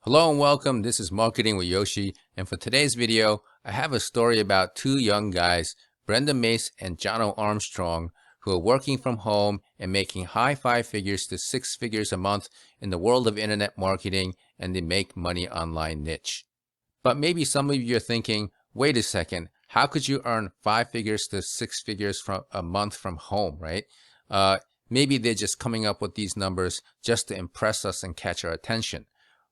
Hello and welcome. This is Marketing with Yoshi, and for today's video, I have a story about two young guys, Brendan Mace and Jono Armstrong, who are working from home and making high five figures to six figures a month in the world of internet marketing and the make money online niche. But maybe some of you are thinking, wait a second, how could you earn five figures to six figures from a month from home, right? Maybe they're just coming up with these numbers just to impress us and catch our attention.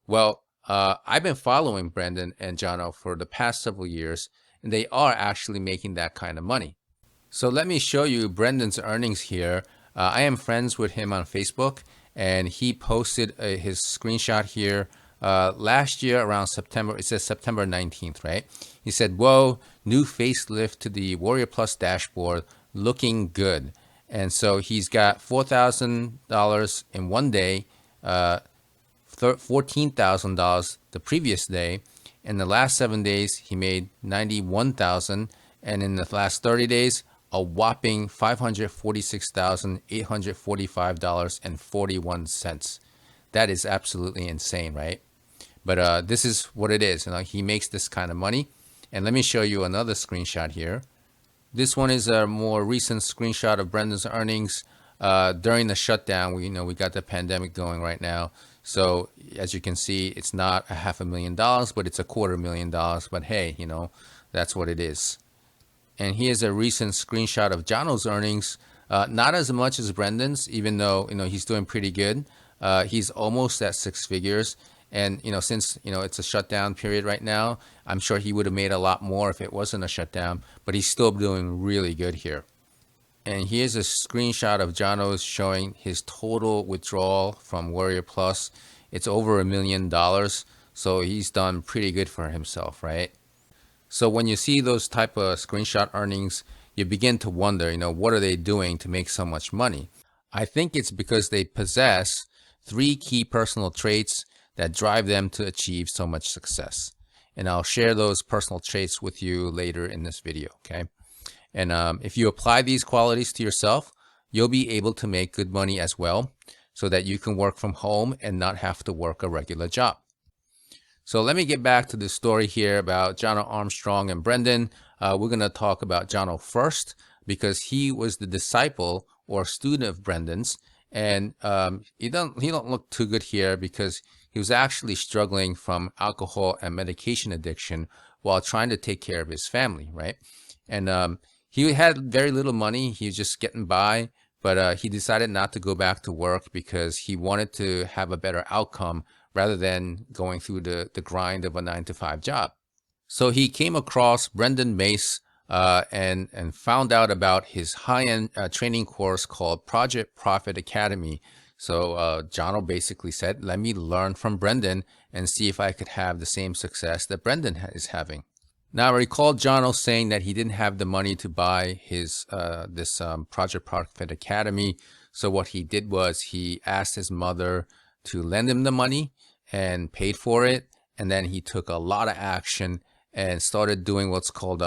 Well, I've been following Brendan and Jono for the past several years, and they are actually making that kind of money. So let me show you Brendan's earnings here. I am friends with him on Facebook, and he posted his screenshot here last year around September. It says September 19th, right? He said, whoa, new facelift to the Warrior Plus dashboard, looking good. And so he's got $4,000 in one day, $14,000 the previous day. In the last 7 days, he made $91,000, and in the last 30 days, a whopping $546,845.41. That is absolutely insane, right? But this is what it is. He makes this kind of money. And let me show you another screenshot here. This one is a more recent screenshot of Brendan's earnings during the shutdown. We got the pandemic going right now. So as you can see, it's not $500,000, but it's $250,000. But hey, that's what it is. And here's a recent screenshot of Jono's earnings. Not as much as Brendan's, even though he's doing pretty good. He's almost at six figures. And since it's a shutdown period right now, I'm sure he would have made a lot more if it wasn't a shutdown. But he's still doing really good here. And here's a screenshot of Jono's showing his total withdrawal from Warrior Plus. It's over $1 million. So he's done pretty good for himself, right? So when you see those type of screenshot earnings, you begin to wonder, what are they doing to make so much money? I think it's because they possess three key personal traits that drive them to achieve so much success. And I'll share those personal traits with you later in this video, okay? And if you apply these qualities to yourself, you'll be able to make good money as well, so that you can work from home and not have to work a regular job. So let me get back to the story here about Jono Armstrong and Brendan. We're going to talk about Jono first, because he was the disciple or student of Brendan's. And he don't look too good here, because he was actually struggling from alcohol and medication addiction while trying to take care of his family, right? And he had very little money. He was just getting by, but he decided not to go back to work because he wanted to have a better outcome rather than going through the grind of a 9-to-5 job. So he came across Brendan Mace and found out about his high-end training course called Project Profit Academy. So Jono basically said, let me learn from Brendan and see if I could have the same success that Brendan is having. Now, I recall Jono saying that he didn't have the money to buy his this Project Profit Academy. So what he did was he asked his mother to lend him the money and paid for it. And then he took a lot of action and started doing what's called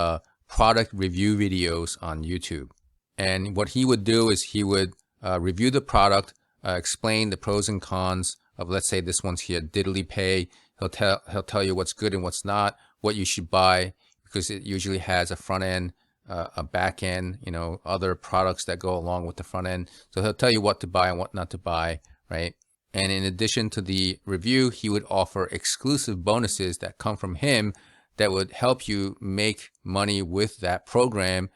product review videos on YouTube. And what he would do is he would review the product, explain the pros and cons of, let's say this one's here, Diddly Pay. He'll tell you what's good and what's not, what you should buy, because it usually has a front end, a back end, other products that go along with the front end. So he'll tell you what to buy and what not to buy, right? And in addition to the review, he would offer exclusive bonuses that come from him that would help you make money with that program,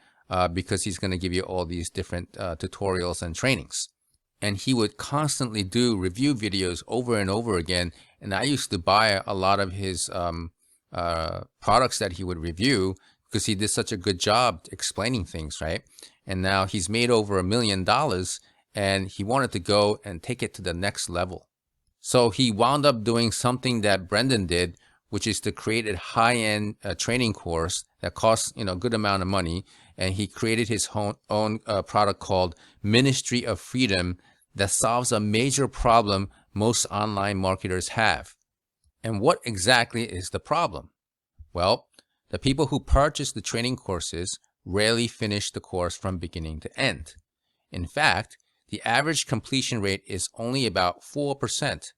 because he's going to give you all these different tutorials and trainings. And he would constantly do review videos over and over again. And I used to buy a lot of his products that he would review, because he did such a good job explaining things, right? And now he's made over $1 million, and he wanted to go and take it to the next level. So he wound up doing something that Brendan did, which is to create a high-end training course that costs a good amount of money. And he created his own product called Ministry of Freedom that solves a major problem most online marketers have. And what exactly is the problem? Well, the people who purchase the training courses rarely finish the course from beginning to end. In fact, the average completion rate is only about 4%.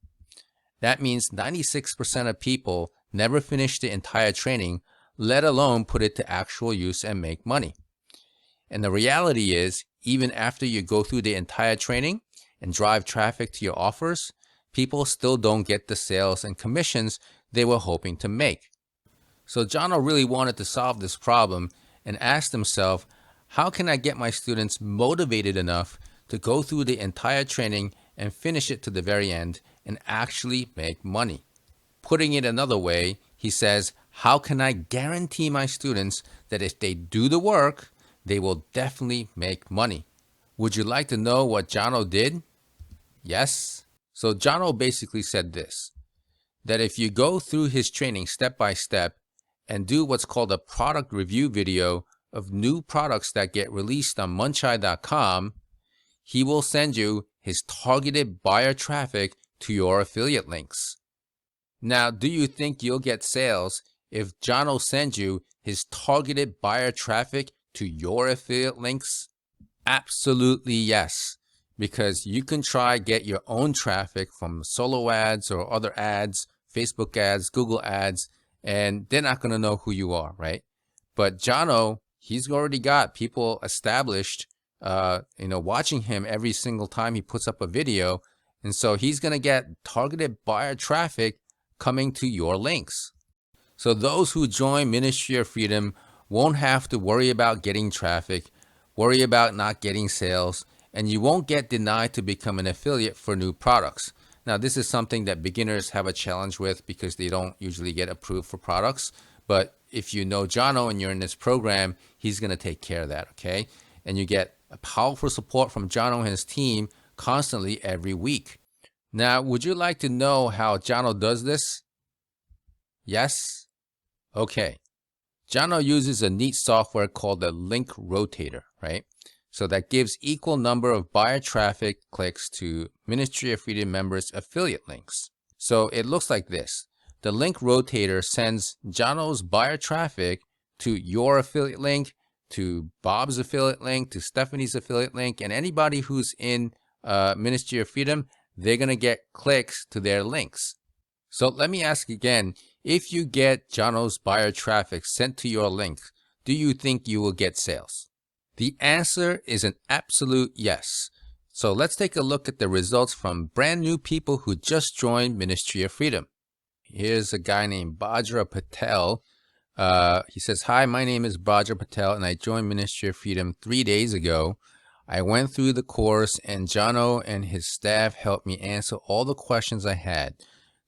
That means 96% of people never finish the entire training, let alone put it to actual use and make money. And the reality is, even after you go through the entire training and drive traffic to your offers, people still don't get the sales and commissions they were hoping to make. So Jono really wanted to solve this problem and asked himself, how can I get my students motivated enough to go through the entire training and finish it to the very end and actually make money? Putting it another way, he says, how can I guarantee my students that if they do the work, they will definitely make money? Would you like to know what Jono did? Yes? So Jono basically said this, that if you go through his training step by step and do what's called a product review video of new products that get released on munchai.com, he will send you his targeted buyer traffic to your affiliate links. Now, do you think you'll get sales if Jono sends you his targeted buyer traffic to your affiliate links? Absolutely yes, because you can try get your own traffic from solo ads or other ads, Facebook ads, Google ads, and they're not going to know who you are, right? But Jono, he's already got people established, watching him every single time he puts up a video. And so he's going to get targeted buyer traffic coming to your links. So those who join Ministry of Freedom won't have to worry about getting traffic, worry about not getting sales, and you won't get denied to become an affiliate for new products. Now, this is something that beginners have a challenge with because they don't usually get approved for products. But if you know Jono and you're in this program, he's going to take care of that, okay? And you get a powerful support from Jono and his team constantly every week. Now, would you like to know how Jono does this? Yes? Okay. Jono uses a neat software called the link rotator, right? So that gives equal number of buyer traffic clicks to Ministry of Freedom members' affiliate links. So it looks like this. The link rotator sends Jono's buyer traffic to your affiliate link, to Bob's affiliate link, to Stephanie's affiliate link, and anybody who's in Ministry of Freedom, they're going to get clicks to their links. So let me ask again, if you get Jono's buyer traffic sent to your link, do you think you will get sales? The answer is an absolute yes. So let's take a look at the results from brand new people who just joined Ministry of Freedom. Here's a guy named Bajra Patel. He says, hi, my name is Bajra Patel and I joined Ministry of Freedom 3 days ago. I went through the course and Jono and his staff helped me answer all the questions I had.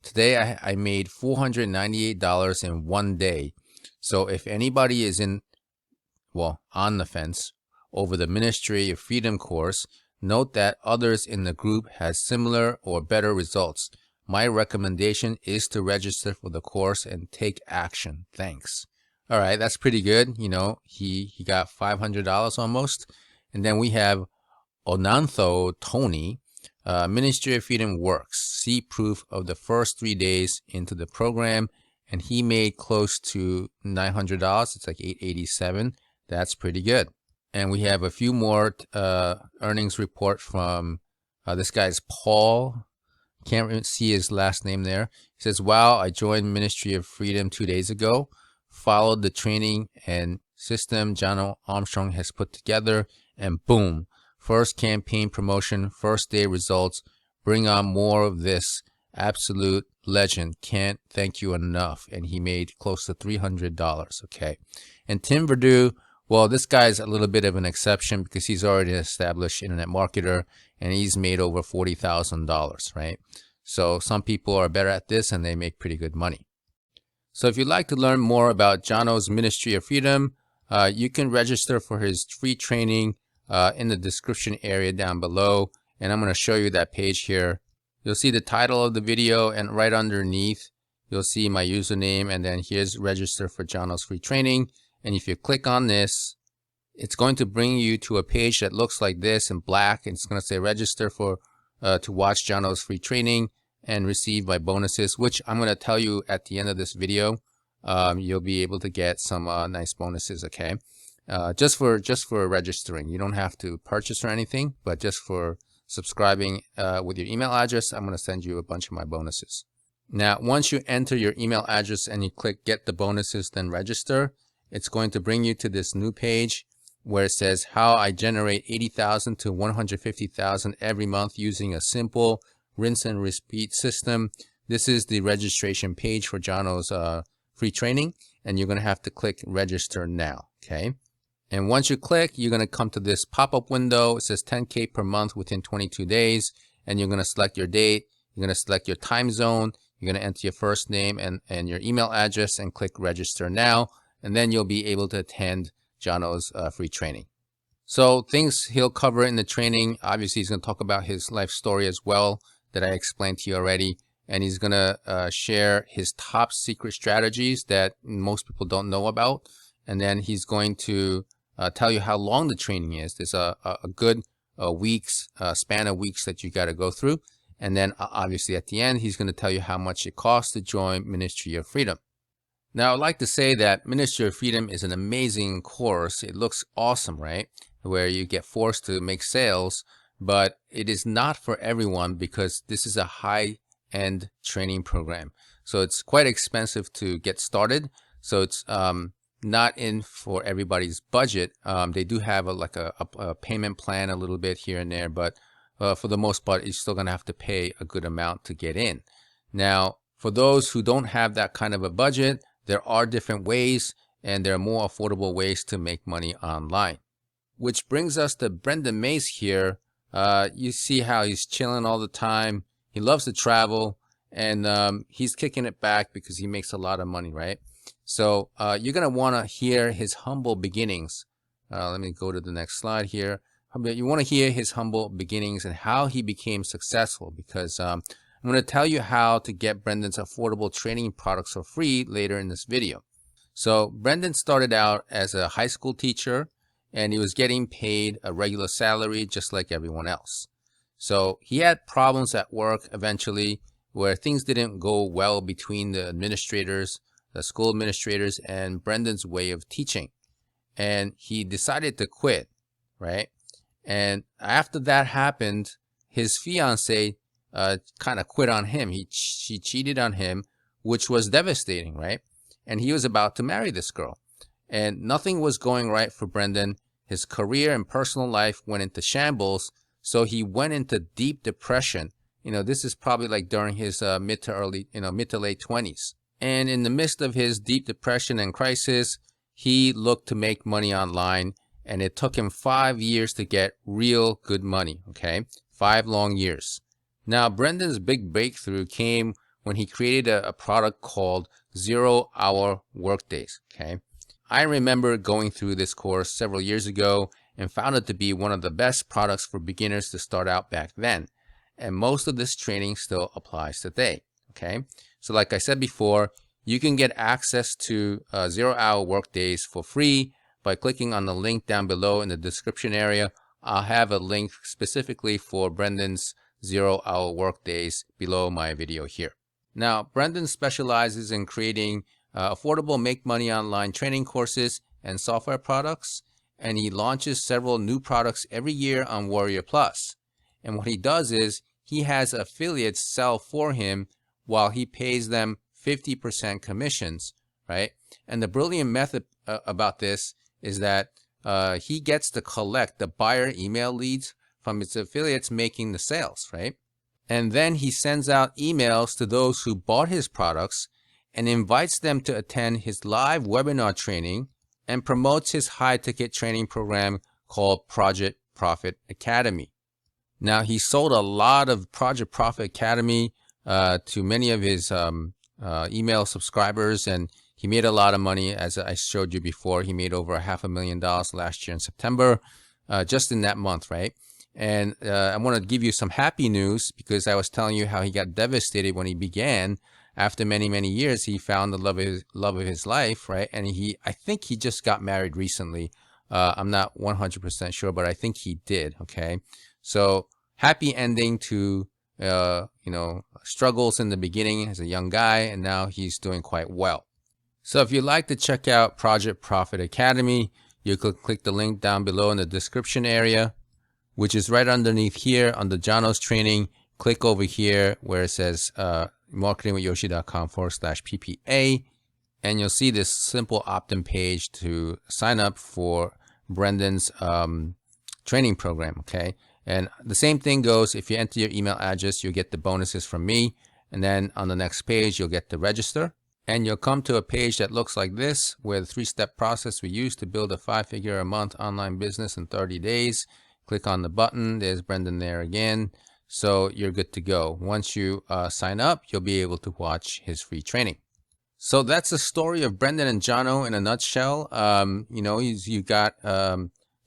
Today I made $498 in 1 day. So if anybody is on the fence over the Ministry of Freedom course, note that others in the group has similar or better results. My recommendation is to register for the course and take action. Thanks. All right, that's pretty good. You know, he got $500 almost. And then we have Onantho Tony. Ministry of Freedom works. See proof of the first 3 days into the program. And he made close to $900. It's like $887. That's pretty good. And we have a few more earnings report from this guy's Paul. Can't really see his last name there. He says, wow, I joined Ministry of Freedom 2 days ago. Followed the training and system Jono Armstrong has put together. And boom, first campaign promotion, first day results. Bring on more of this. Absolute legend. Can't thank you enough. And he made close to $300. Okay. And Tim Verdu, well, this guy's a little bit of an exception because he's already an established internet marketer and he's made over $40,000, right? So some people are better at this and they make pretty good money. So if you'd like to learn more about Jono's Ministry of Freedom, you can register for his free training in the description area down below. And I'm going to show you that page here. You'll see the title of the video and right underneath, you'll see my username and then here's register for Jono's free training. And if you click on this, it's going to bring you to a page that looks like this in black. And it's going to say register for to watch Jono's free training and receive my bonuses, which I'm going to tell you at the end of this video. You'll be able to get some nice bonuses, okay? Just for registering. You don't have to purchase or anything, but just for subscribing with your email address, I'm going to send you a bunch of my bonuses. Now, once you enter your email address and you click get the bonuses, then register, it's going to bring you to this new page where it says how I generate 80,000 to 150,000 every month using a simple rinse and repeat system. This is the registration page for Jono's free training, and you're going to have to click register now. Okay. And once you click, you're going to come to this pop-up window. It says 10K per month within 22 days. And you're going to select your date. You're going to select your time zone. You're going to enter your first name and your email address and click register now. And then you'll be able to attend Jono's free training. So things he'll cover in the training, obviously he's going to talk about his life story as well that I explained to you already. And he's going to share his top secret strategies that most people don't know about. And then he's going to tell you how long the training is. There's a good span of weeks that you got to go through. And then obviously at the end, he's going to tell you how much it costs to join Ministry of Freedom. Now, I'd like to say that Ministry of Freedom is an amazing course. It looks awesome, right? Where you get forced to make sales, but it is not for everyone because this is a high-end training program. So it's quite expensive to get started. So it's not in for everybody's budget. They do have a payment plan a little bit here and there, but for the most part, you're still going to have to pay a good amount to get in. Now, for those who don't have that kind of a budget, there are different ways, and there are more affordable ways to make money online. Which brings us to Brendan Mace here. You see how he's chilling all the time. He loves to travel, and he's kicking it back because he makes a lot of money, right? So you're going to want to hear his humble beginnings. Let me go to the next slide here. You want to hear his humble beginnings and how he became successful, because I'm going to tell you how to get Brendan's affordable training products for free later in this video. So Brendan started out as a high school teacher, and he was getting paid a regular salary just like everyone else. So he had problems at work eventually where things didn't go well between the administrators, the school administrators, and Brendan's way of teaching. And he decided to quit, right? And after that happened, his fiance kind of quit on him. She cheated on him, which was devastating, right? And he was about to marry this girl. And nothing was going right for Brendan. His career and personal life went into shambles. So he went into deep depression. You know, this is probably like during his mid to late 20s. And in the midst of his deep depression and crisis, he looked to make money online. And it took him 5 years to get real good money, okay? 5 long years. Now, Brendan's big breakthrough came when he created a product called 0-Hour Workdays, okay? I remember going through this course several years ago and found it to be one of the best products for beginners to start out back then. And most of this training still applies today, okay? So like I said before, you can get access to 0-Hour Workdays for free by clicking on the link down below in the description area. I'll have a link specifically for Brendan's 0-Hour Workdays below my video here. Now, Brendan specializes in creating affordable make money online training courses and software products, and he launches several new products every year on Warrior Plus. And what he does is he has affiliates sell for him while he pays them 50% commissions, right? And the brilliant method about this is that he gets to collect the buyer email leads from its affiliates making the sales, right? And then he sends out emails to those who bought his products and invites them to attend his live webinar training and promotes his high-ticket training program called Project Profit Academy. Now, he sold a lot of Project Profit Academy to many of his email subscribers, and he made a lot of money. As I showed you before, he made over $500,000 last year in September, just in that month, right? And I want to give you some happy news, because I was telling you how he got devastated when he began. After many, many years, he found the love of his life, right? And I think he just got married recently. I'm not 100% sure, but I think he did, okay? So happy ending to, struggles in the beginning as a young guy, and now he's doing quite well. So if you'd like to check out Project Profit Academy, you could click the link down below in the description area, which is right underneath here under Jono's training. Click over here where it says marketingwithyoshi.com/PPA, and you'll see this simple opt-in page to sign up for Brendan's training program, okay? And the same thing goes, if you enter your email address, you'll get the bonuses from me. And then on the next page, you'll get to register. And you'll come to a page that looks like this, where the 3-step process we use to build a 5-figure a month online business in 30 days. Click on the button. There's Brendan there again. So you're good to go. Once you sign up, you'll be able to watch his free training. So that's the story of Brendan and Jono in a nutshell. You got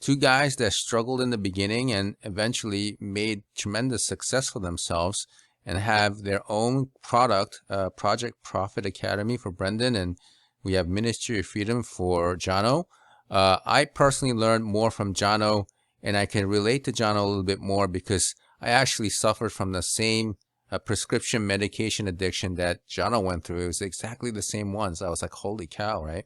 two guys that struggled in the beginning and eventually made tremendous success for themselves and have their own product, Project Profit Academy for Brendan, and we have Ministry of Freedom for Jono. I personally learned more from Jono, and I can relate to Jono a little bit more because I actually suffered from the same prescription medication addiction that Jono went through. It was exactly the same ones. I was like, holy cow, right?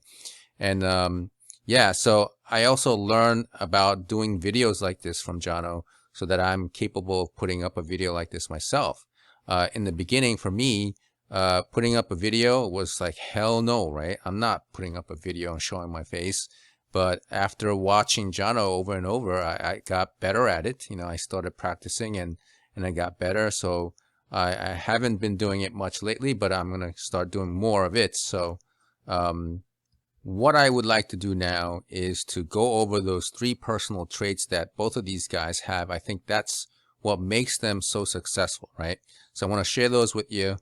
And yeah, so I also learned about doing videos like this from Jono so that I'm capable of putting up a video like this myself. In the beginning, for me, putting up a video was like, hell no, right? I'm not putting up a video and showing my face. But after watching Jono over and over, I got better at it. I started practicing and I got better. So I haven't been doing it much lately, but I'm going to start doing more of it. So what I would like to do now is to go over those 3 personal traits that both of these guys have. I think that's what makes them so successful, right? So I want to share those with you.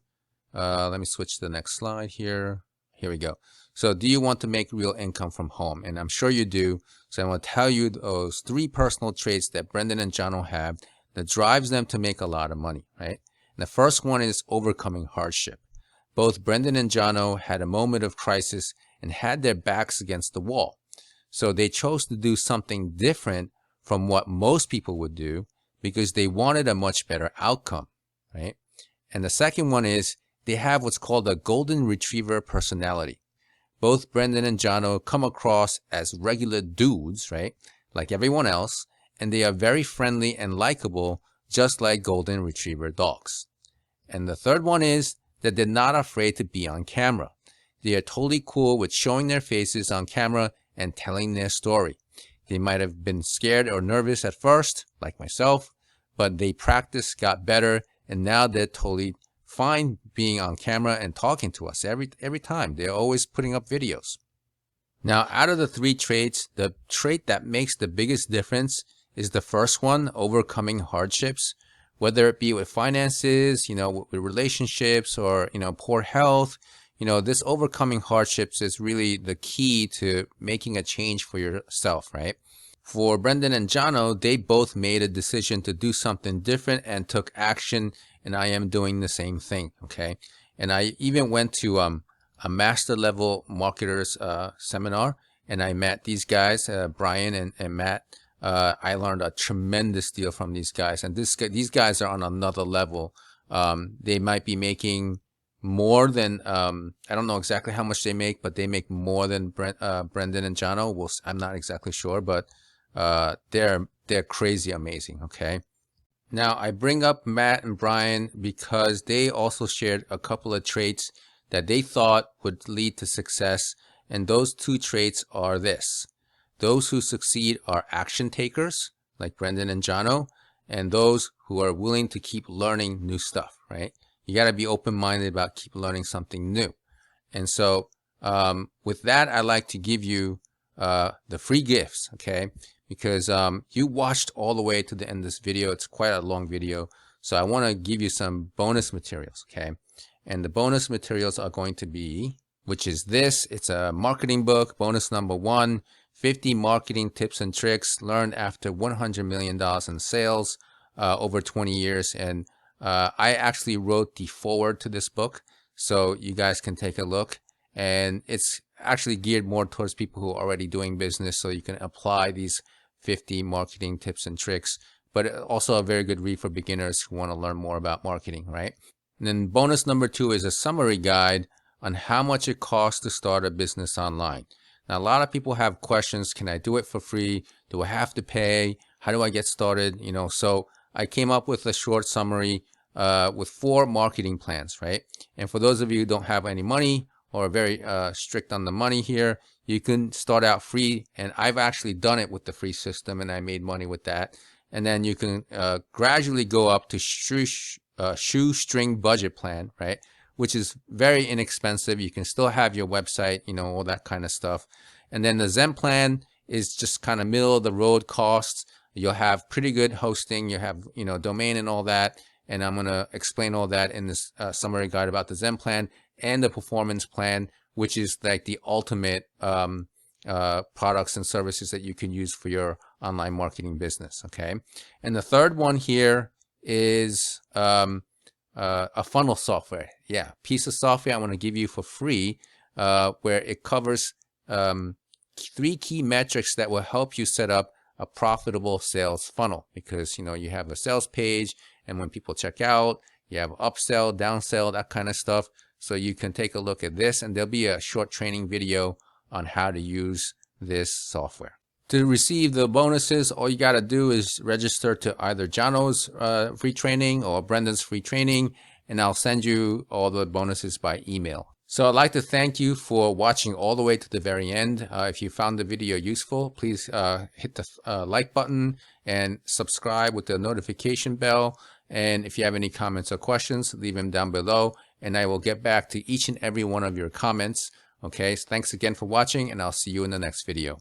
Let me switch to the next slide here. Here we go. So do you want to make real income from home? And I'm sure you do. So I want to tell you those 3 personal traits that Brendan and Jono have that drives them to make a lot of money, right? And the first one is overcoming hardship. Both Brendan and Jono had a moment of crisis and had their backs against the wall. So they chose to do something different from what most people would do because they wanted a much better outcome, right? And the second one is they have what's called a golden retriever personality. Both Brendan and Jono come across as regular dudes, right? Like everyone else, and they are very friendly and likable, just like golden retriever dogs. And the third one is that they're not afraid to be on camera. They are totally cool with showing their faces on camera and telling their story. They might have been scared or nervous at first, like myself, but they practiced, got better, and now they're totally fine being on camera and talking to us every time. They're always putting up videos. Now, out of the 3 traits, the trait that makes the biggest difference is the first one, overcoming hardships, whether it be with finances, with relationships, or, poor health. This overcoming hardships is really the key to making a change for yourself, right? For Brendan and Jono, they both made a decision to do something different and took action, and I am doing the same thing, okay? And I even went to a master level marketers seminar, and I met these guys, Brian and Matt. I learned a tremendous deal from these guys, and these guys are on another level. They might be making more than I don't know exactly how much they make, but they make more than Brendan and Jono. I'm not exactly sure, but they're crazy amazing. Okay. Now I bring up Matt and Brian because they also shared a couple of traits that they thought would lead to success, and those 2 traits are this: those who succeed are action takers, like Brendan and Jono, and those who are willing to keep learning new stuff. Right? You got to be open-minded about keep learning something new. And so with that, I'd like to give you the free gifts, okay? Because you watched all the way to the end of this video. It's quite a long video. So I want to give you some bonus materials, okay? And the bonus materials are going to be, which is this. It's a marketing book, bonus number 1, 50 marketing tips and tricks learned after $100 million in sales over 20 years. And I actually wrote the foreword to this book, so you guys can take a look. And it's actually geared more towards people who are already doing business, so you can apply these 50 marketing tips and tricks, but also a very good read for beginners who want to learn more about marketing, right? And then bonus number 2 is a summary guide on how much it costs to start a business online. Now, a lot of people have questions. Can I do it for free? Do I have to pay? How do I get started? So I came up with a short summary with 4 marketing plans, right? And for those of you who don't have any money or are very strict on the money here, you can start out free. And I've actually done it with the free system, and I made money with that. And then you can gradually go up to shoestring budget plan, right? Which is very inexpensive. You can still have your website, you know, all that kind of stuff. And then the Zen plan is just kind of middle of the road costs. You'll have pretty good hosting. You have, you know, domain and all that. And I'm going to explain all that in this summary guide about the Zen plan and the performance plan, which is like the ultimate products and services that you can use for your online marketing business. Okay. And the third one here is a funnel software. Yeah, piece of software I want to give you for free, where it covers 3 key metrics that will help you set up a profitable sales funnel. Because, you know, you have a sales page, and when people check out, you have upsell, downsell, that kind of stuff. So you can take a look at this, and there'll be a short training video on how to use this software. To receive the bonuses, all you got to do is register to either Jono's free training or Brendan's free training, and I'll send you all the bonuses by email. So I'd like to thank you for watching all the way to the very end. If you found the video useful, please hit the like button and subscribe with the notification bell. And if you have any comments or questions, leave them down below, and I will get back to each and every one of your comments. Okay, so thanks again for watching, and I'll see you in the next video.